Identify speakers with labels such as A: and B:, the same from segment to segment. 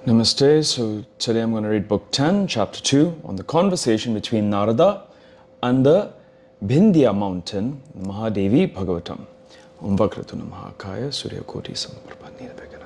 A: Namaste. So today I'm going to read book 10, chapter 2 on the conversation between Narada and the Vindhya mountain, Maha Devi Bhagavatam. Om Vakratuna Mahakaya Surya Koti Samprabha Nirveganam.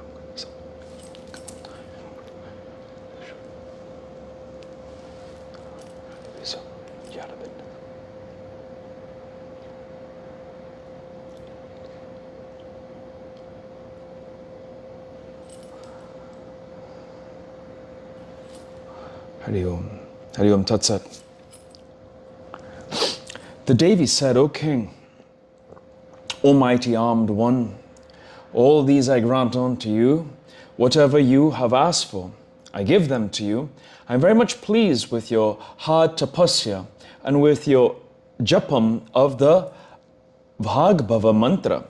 A: Hari Om. Hari Om Tat Sat. The Devi said, O King, O mighty armed one, all these I grant unto you. Whatever you have asked for, I give them to you. I am very much pleased with your hard tapasya and with your japam of the Bhagavatam mantra.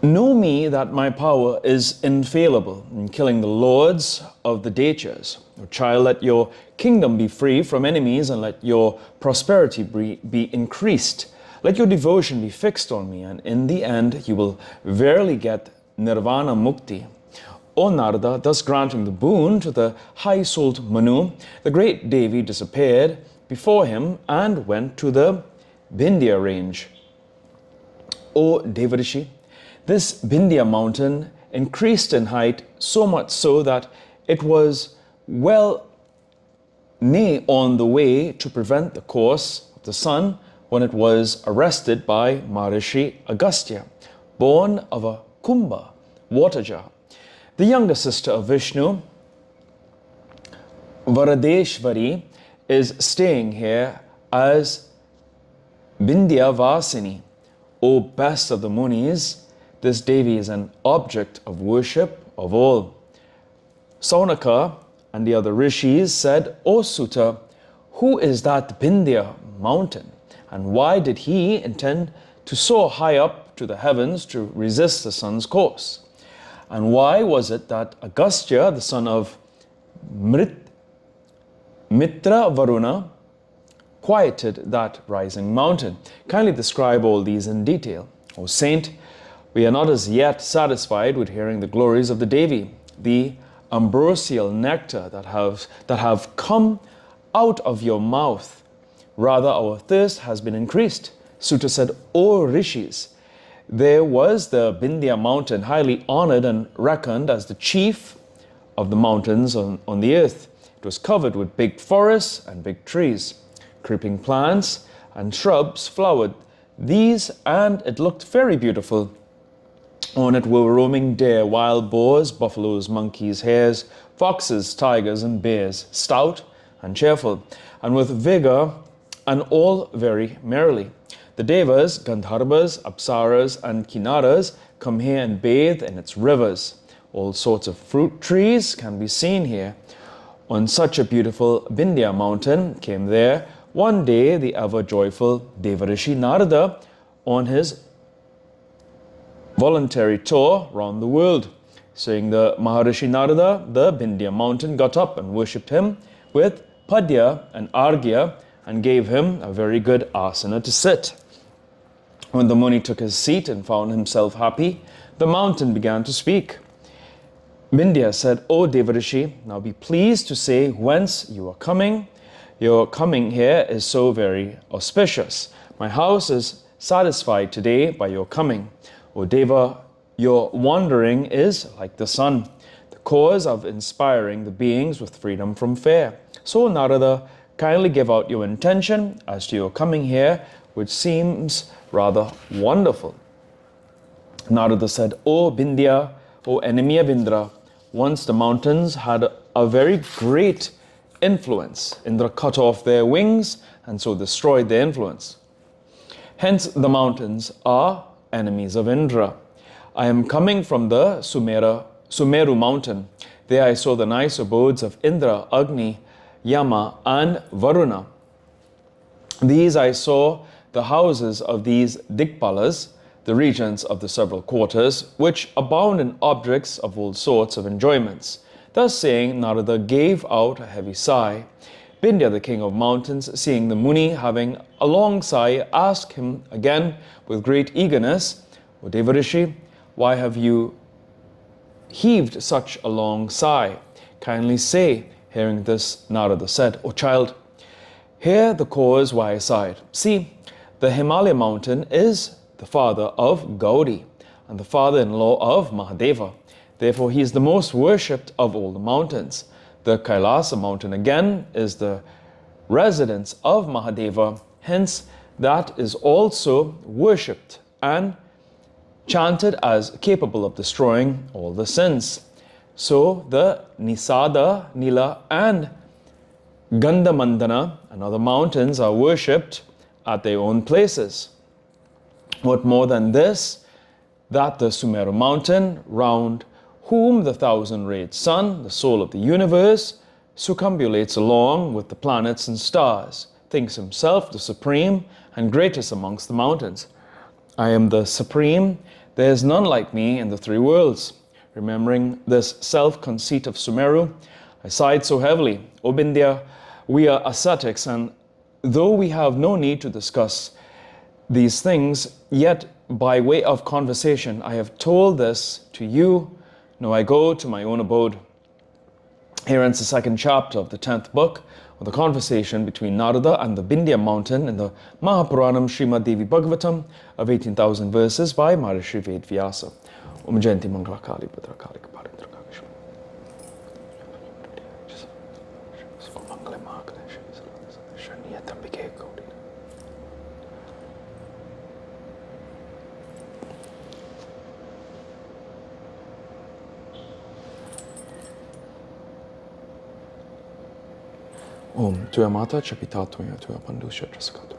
A: Know me that my power is infallible in killing the lords of the dechas. O child, let your kingdom be free from enemies and let your prosperity be increased. Let your devotion be fixed on me, and in the end you will verily get nirvana mukti. O Narada, thus granting the boon to the high-souled Manu, the great Devi disappeared before him and went to the Vindhya range. O Devarishi, this Vindhya mountain increased in height so much so that it was well nigh on the way to prevent the course of the sun when it was arrested by Maharishi Agastya, born of a Kumbha water jar. The younger sister of Vishnu, Varadeshvari, is staying here as Vindhya Vasini. O best of the Munis, this Devi is an object of worship of all. Saunaka and the other rishis said, O Sutta, who is that Vindhya mountain? And why did he intend to soar high up to the heavens to resist the sun's course? And why was it that Agastya, the son of Mitra Varuna, quieted that rising mountain? Kindly describe all these in detail. O saint, we are not as yet satisfied with hearing the glories of the Devi, the ambrosial nectar that have come out of your mouth. Rather, our thirst has been increased. Sutta said, O rishis, there was the Vindhya mountain, highly honored and reckoned as the chief of the mountains on the earth. It was covered with big forests and big trees. Creeping plants and shrubs flowered these, and it looked very beautiful. On it were roaming deer, wild boars, buffaloes, monkeys, hares, foxes, tigers, and bears, stout and cheerful, and with vigor, and all very merrily. The Devas, Gandharvas, Apsaras, and Kinnaras come here and bathe in its rivers. All sorts of fruit trees can be seen here. On such a beautiful Vindhya mountain came there one day the ever-joyful Devarishi Narada on his voluntary tour round the world. Seeing the Maharishi Narada, the Vindhya mountain got up and worshipped him with Padya and Arghya and gave him a very good asana to sit. When the Muni took his seat and found himself happy, the mountain began to speak. Vindhya said, O Devarishi, now be pleased to say whence you are coming. Your coming here is so very auspicious. My house is satisfied today by your coming. O Deva, your wandering is like the sun, the cause of inspiring the beings with freedom from fear. So Narada, kindly give out your intention as to your coming here, which seems rather wonderful. Narada said, O Vindhya, O enemy of Indra, once the mountains had a very great influence. Indra cut off their wings and so destroyed their influence. Hence the mountains are enemies of Indra. I am coming from the Sumeru mountain. There I saw the nice abodes of Indra, Agni, Yama, and Varuna. These I saw the houses of these Dikpalas, the regents of the several quarters, which abound in objects of all sorts of enjoyments. Thus saying, Narada gave out a heavy sigh. Vindhya, the king of mountains, seeing the Muni having a long sigh, asked him again with great eagerness, O Devarishi, why have you heaved such a long sigh? Kindly say. Hearing this, Narada said, O child, hear the cause why I sighed. See, the Himalaya mountain is the father of Gauri and the father-in-law of Mahadeva. Therefore, he is the most worshipped of all the mountains. The Kailasa mountain again is the residence of Mahadeva. Hence, that is also worshipped and chanted as capable of destroying all the sins. So the Nisada, Nila and Gandhamandana and other mountains are worshipped at their own places. What more than this, that the Sumeru mountain, round whom the thousand-rayed sun, the soul of the universe, circumambulates along with the planets and stars, thinks himself the supreme and greatest amongst the mountains. I am the supreme, there is none like me in the three worlds. Remembering this self-conceit of Sumeru, I sighed so heavily. O Bindya, we are ascetics, and though we have no need to discuss these things, yet by way of conversation, I have told this to you. Now I go to my own abode. Here ends the second chapter of the 10th book of the conversation between Narada and the Vindhya mountain in the Mahapuranam Srimad Devi Bhagavatam of 18,000 verses by Maharishi Vedvyasa. Om Jayanti Mangala Kali Bhadra Kali Kaparindra Kakashma. Mangala Mahakale Shaniya Tambike Gauri. Om Tuya Mata Chapita Tuya Tuya Pandu Shatraskatu.